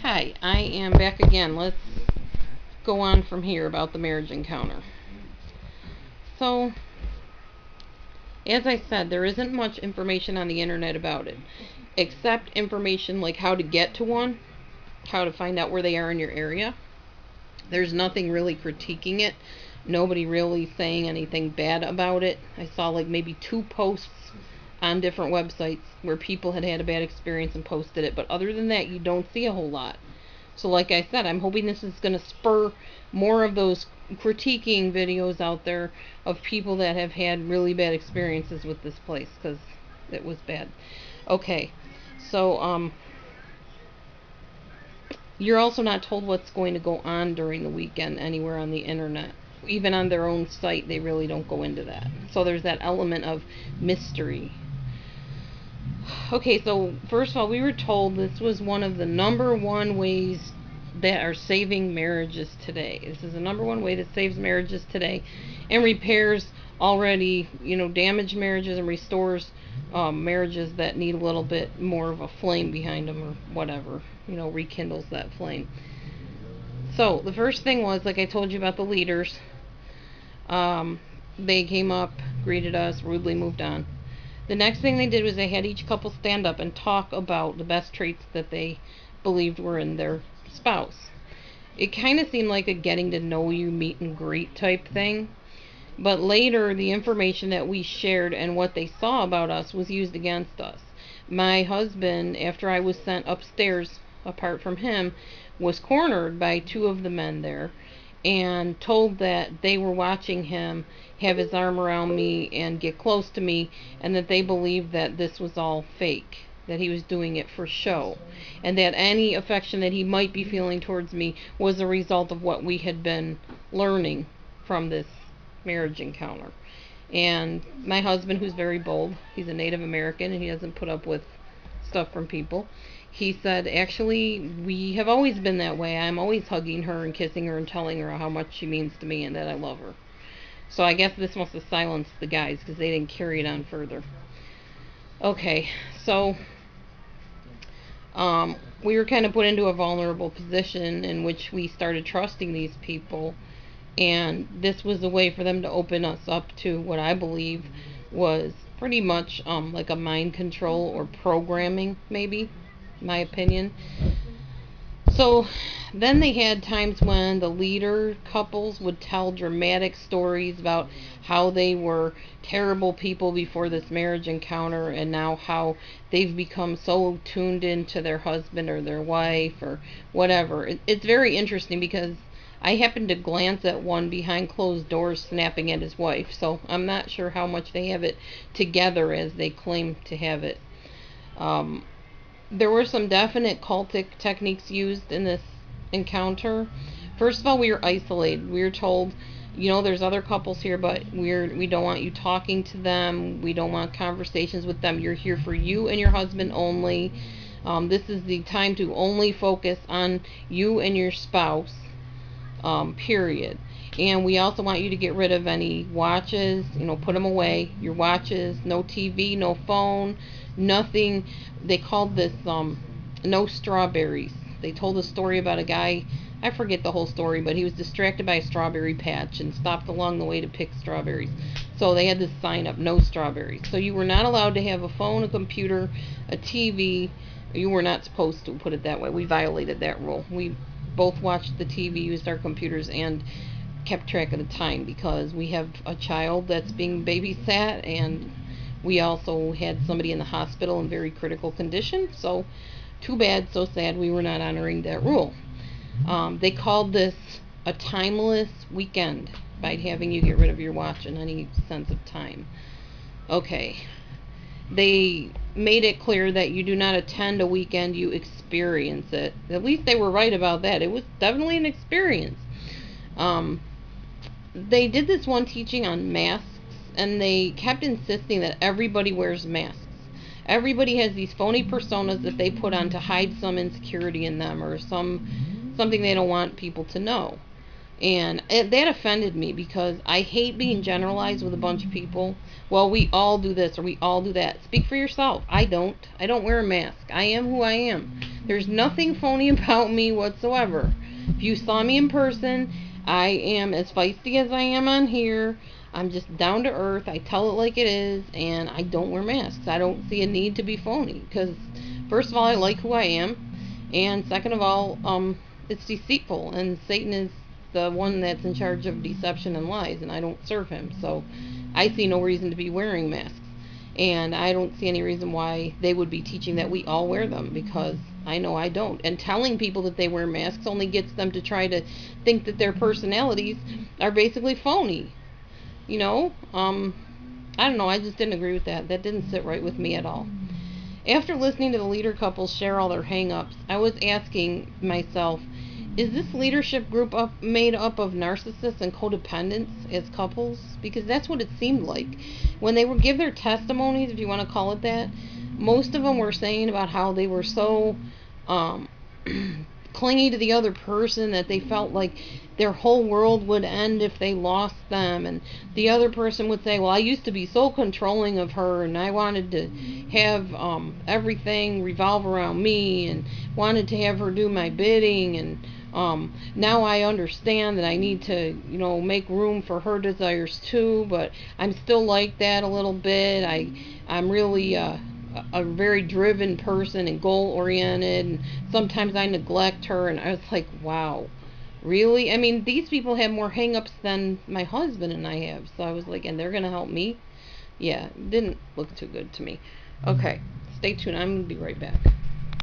Okay, I am back again. Let's go on from here about the marriage encounter. So, as I said, there isn't much information on the internet about it, except information like how to get to one, how to find out where they are in your area. There's nothing really critiquing it. Nobody really saying anything bad about it. I saw like maybe 2 posts on different websites where people had had a bad experience and posted it, but other than that, you don't see a whole lot. So like I said, I'm hoping this is going to spur more of those critiquing videos out there of people that have had really bad experiences with this place, because it was bad. Okay, so you're also not told what's going to go on during the weekend anywhere on the internet. Even on their own site, they really don't go into that. So there's that element of mystery. Okay, so first of all, we were told this was one of the #1 ways that are saving marriages today. This is the #1 way that saves marriages today and repairs already, damaged marriages and restores marriages that need a little bit more of a flame behind them or whatever, rekindles that flame. So the first thing was, like I told you about the leaders, they came up, greeted us, rudely moved on. The next thing they did was they had each couple stand up and talk about the best traits that they believed were in their spouse. It kind of seemed like a getting to know you, meet and greet type thing. But later, the information that we shared and what they saw about us was used against us. My husband, after I was sent upstairs apart from him, was cornered by 2 of the men there and told that they were watching him have his arm around me and get close to me, and that they believed that this was all fake, that he was doing it for show, and that any affection that he might be feeling towards me was a result of what we had been learning from this marriage encounter. And my husband, who's very bold, he's a Native American and he doesn't put up with stuff from people, he said, actually, we have always been that way. I'm always hugging her and kissing her and telling her how much she means to me and that I love her. So I guess this must have silenced the guys because they didn't carry it on further. Okay, so we were kind of put into a vulnerable position in which we started trusting these people, and this was a way for them to open us up to what I believe was pretty much like a mind control or programming, maybe, my opinion. So then they had times when the leader couples would tell dramatic stories about how they were terrible people before this marriage encounter, and now how they've become so tuned into their husband or their wife or whatever. It's very interesting because I happened to glance at one behind closed doors snapping at his wife, so I'm not sure how much they have it together as they claim to have it. There were some definite cultic techniques used in this encounter. First of all, we were isolated. We were told, there's other couples here, but we don't want you talking to them. We don't want conversations with them. You're here for you and your husband only. This is the time to only focus on you and your spouse, period. And we also want you to get rid of any watches, put them away. Your watches, no TV, no phone, nothing. They called this no strawberries. They told a story about a guy, I forget the whole story, but he was distracted by a strawberry patch and stopped along the way to pick strawberries. So they had this sign up, no strawberries. So you were not allowed to have a phone, a computer, a TV. You were not supposed to, put it that way. We violated that rule. We both watched the TV, used our computers, and kept track of the time because we have a child that's being babysat, and we also had somebody in the hospital in very critical condition. So too bad, so sad, we were not honoring that rule. They called this a timeless weekend by having you get rid of your watch and any sense of time. Okay. They made it clear that you do not attend a weekend, you experience it. At least they were right about that. It was definitely an experience. They did this one teaching on masks, and they kept insisting that everybody wears masks. Everybody has these phony personas that they put on to hide some insecurity in them or something they don't want people to know. And that offended me because I hate being generalized with a bunch of people. Well, we all do this or we all do that. Speak for yourself. I don't wear a mask. I am who I am. There's nothing phony about me whatsoever. If you saw me in person, I am as feisty as I am on here. I'm just down to earth. I tell it like it is, and I don't wear masks. I don't see a need to be phony because, first of all, I like who I am, and second of all, it's deceitful, and Satan is the one that's in charge of deception and lies, and I don't serve him. So I see no reason to be wearing masks. And I don't see any reason why they would be teaching that we all wear them, because I know I don't. And telling people that they wear masks only gets them to try to think that their personalities are basically phony. You know? I don't know, I just didn't agree with that. That didn't sit right with me at all. After listening to the leader couples share all their hang-ups, I was asking myself, is this leadership group made up of narcissists and codependents as couples? Because that's what it seemed like. When they would give their testimonies, if you want to call it that, most of them were saying about how they were so clingy to the other person that they felt like their whole world would end if they lost them. And the other person would say, well, I used to be so controlling of her, and I wanted to have everything revolve around me, and wanted to have her do my bidding, and now I understand that I need to, make room for her desires too, but I'm still like that a little bit. I'm really a very driven person and goal oriented, and sometimes I neglect her. And I was like, wow, really? I mean, these people have more hang-ups than my husband and I have. So I was like, and they're gonna help me? Yeah, it didn't look too good to me. Okay, stay tuned, I'm gonna be right back.